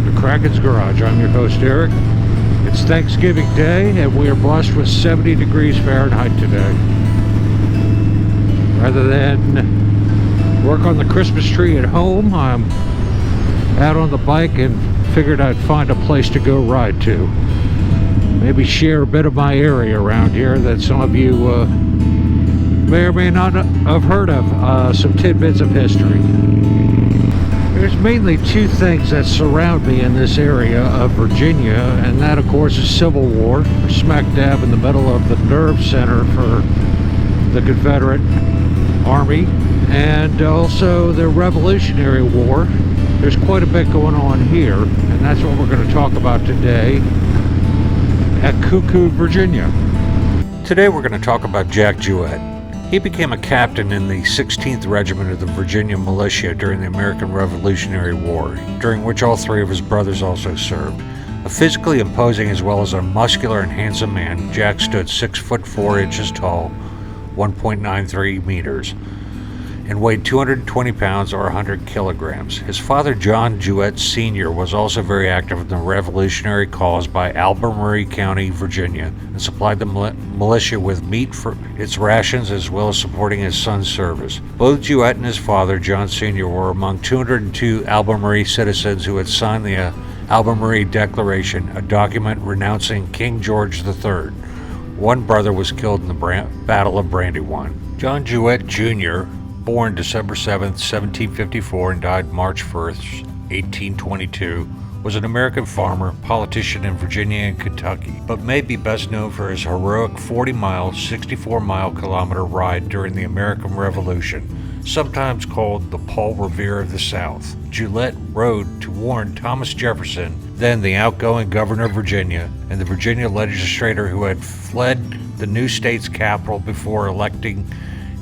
welcome to Kraken's Garage. I'm your host, Eric. It's Thanksgiving Day, and we are blessed with 70 degrees Fahrenheit today. Rather than work on the Christmas tree at home, I'm out on the bike and figured I'd find a place to go ride to. Maybe share a bit of my area around here that some of you may or may not have heard of, some tidbits of history. There's mainly two things that surround me in this area of Virginia, and that of course is Civil War. We're smack dab in the middle of the nerve center for the Confederate Army, and also the Revolutionary War. There's quite a bit going on here, and that's what we're going to talk about today at Cuckoo, Virginia. Today we're going to talk about Jack Jouett. He became a captain in the 16th Regiment of the Virginia Militia during the American Revolutionary War, during which all three of his brothers also served. A physically imposing as well as a muscular and handsome man, Jack stood 6 foot 4 inches tall, 1.93 meters, and weighed 220 pounds or 100 kilograms. His father, John Jewett Sr., was also very active in the Revolutionary cause by Albemarle County, Virginia, and supplied the militia with meat for its rations as well as supporting his son's service. Both Jewett and his father, John Sr., were among 202 Albemarle citizens who had signed the Albemarle Declaration, a document renouncing King George III. One brother was killed in the Battle of Brandywine. John Jewett Jr., born December 7, 1754 and died March 1st, 1822, was an American farmer, politician in Virginia and Kentucky, but may be best known for his heroic 40-mile, 64-mile-kilometer ride during the American Revolution, sometimes called the Paul Revere of the South. Jouett rode to warn Thomas Jefferson, then the outgoing governor of Virginia, and the Virginia legislator who had fled the new state's capital before electing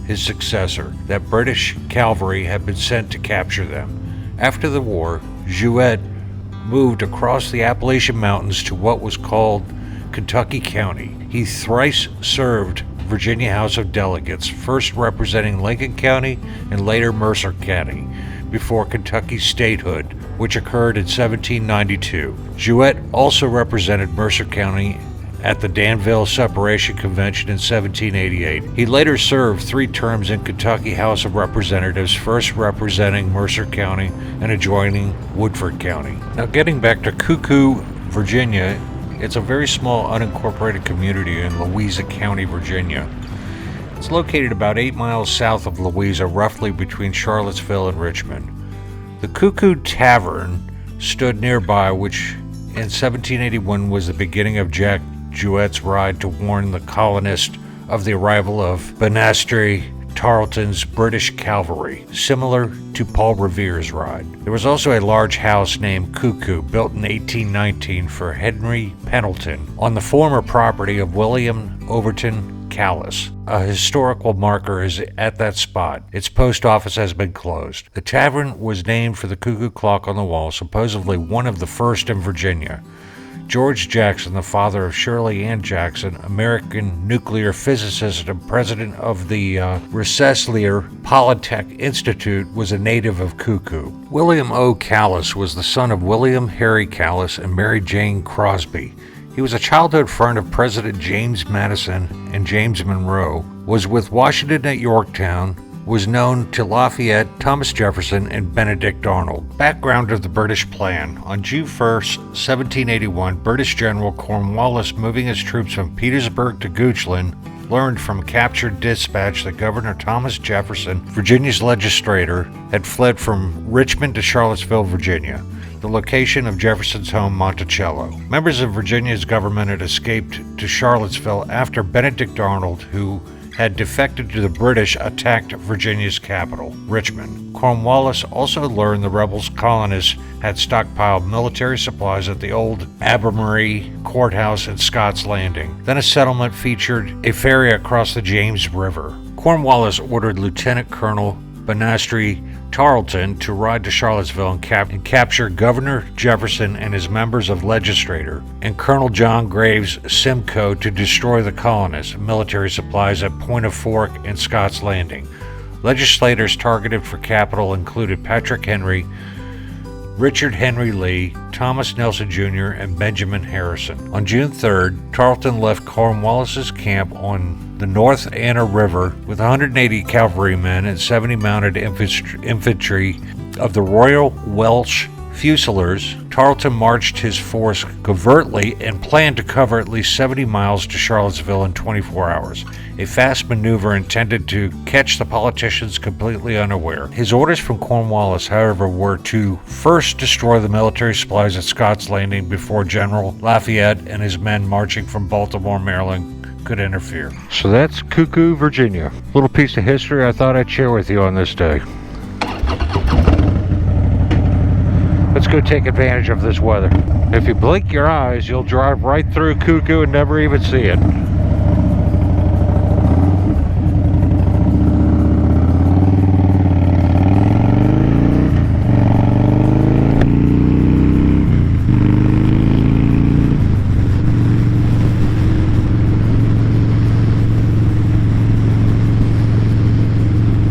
his successor, that British cavalry had been sent to capture them. After the war, Jouett moved across the Appalachian Mountains to what was called Kentucky County. He thrice served Virginia House of Delegates, first representing Lincoln County and later Mercer County, before Kentucky's statehood, which occurred in 1792. Jouett also represented Mercer County at the Danville Separation Convention in 1788. He later served 3 terms in Kentucky House of Representatives, first representing Mercer County and adjoining Woodford County. Now getting back to Cuckoo, Virginia, it's a very small unincorporated community in Louisa County, Virginia. It's located about 8 miles south of Louisa, roughly between Charlottesville and Richmond. The Cuckoo Tavern stood nearby, which in 1781 was the beginning of Jack Jouett's ride to warn the colonists of the arrival of Banastre Tarleton's British cavalry, similar to Paul Revere's ride. There was also a large house named Cuckoo, built in 1819 for Henry Pendleton, on the former property of William Overton Callis. A historical marker is at that spot. Its post office has been closed. The tavern was named for the cuckoo clock on the wall, supposedly one of the first in Virginia. George Jackson, the father of Shirley Ann Jackson, American nuclear physicist and president of the Rensselaer Polytech Institute, was a native of Cuckoo. William O. Callis was the son of William Harry Callis and Mary Jane Crosby. He was a childhood friend of President James Madison and James Monroe, was with Washington at Yorktown, was known to Lafayette, Thomas Jefferson, and Benedict Arnold. Background of the British plan. On June 1st, 1781, British General Cornwallis, moving his troops from Petersburg to Goochland, learned from captured dispatch that Governor Thomas Jefferson, Virginia's legislator, had fled from Richmond to Charlottesville, Virginia, the location of Jefferson's home, Monticello. Members of Virginia's government had escaped to Charlottesville after Benedict Arnold, who had defected to the British, attacked Virginia's capital, Richmond. Cornwallis also learned the rebels' colonists had stockpiled military supplies at the old Albemarle courthouse at Scott's Landing. Then a settlement featured a ferry across the James River. Cornwallis ordered Lieutenant Colonel Banastre Tarleton to ride to Charlottesville and capture Governor Jefferson and his members of legislature, and Colonel John Graves Simcoe to destroy the colonists' military supplies at Point of Fork and Scott's Landing. Legislators targeted for capital included Patrick Henry, Richard Henry Lee, Thomas Nelson Jr., and Benjamin Harrison. On June 3rd, Tarleton left Cornwallis's camp on the North Anna River with 180 cavalrymen and 70 mounted infantry of the Royal Welsh Fusiliers. Tarleton marched his force covertly and planned to cover at least 70 miles to Charlottesville in 24 hours, a fast maneuver intended to catch the politicians completely unaware. His orders from Cornwallis, however, were to first destroy the military supplies at Scott's Landing before General Lafayette and his men marching from Baltimore, Maryland, could interfere. So that's Cuckoo, Virginia. Little piece of history I thought I'd share with you on this day. Let's go take advantage of this weather. If you blink your eyes, you'll drive right through Cuckoo and never even see it.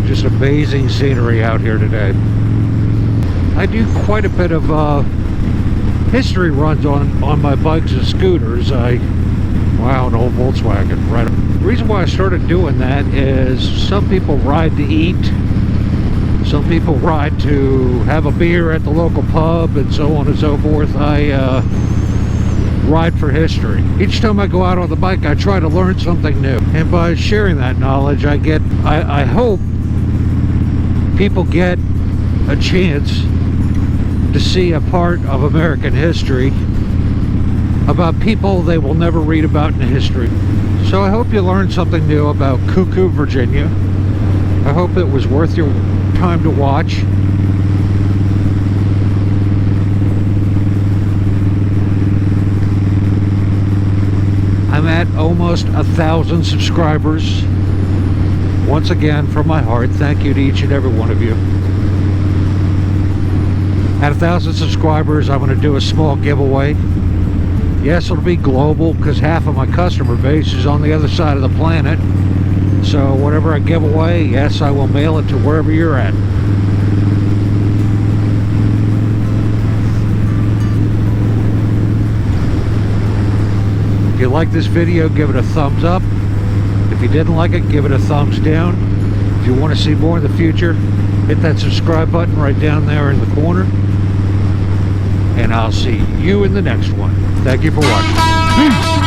Just amazing scenery out here today. I do quite a bit of history runs on my bikes and scooters. Wow, an old Volkswagen. Right. The reason why I started doing that is some people ride to eat, some people ride to have a beer at the local pub, and so on and so forth. I ride for history. Each time I go out on the bike, I try to learn something new, and by sharing that knowledge, I hope people get a chance to see a part of American history about people they will never read about in history. So I hope you learned something new about Cuckoo, Virginia. I hope it was worth your time to watch. I'm at almost 1,000 subscribers. Once again, from my heart, thank you to each and every one of you. At 1,000 subscribers, I'm going to do a small giveaway. Yes, it'll be global because half of my customer base is on the other side of the planet. So whatever I give away, yes, I will mail it to wherever you're at. If you like this video, give it a thumbs up. If you didn't like it, give it a thumbs down. If you want to see more in the future, hit that subscribe button right down there in the corner. And I'll see you in the next one. Thank you for watching. Peace.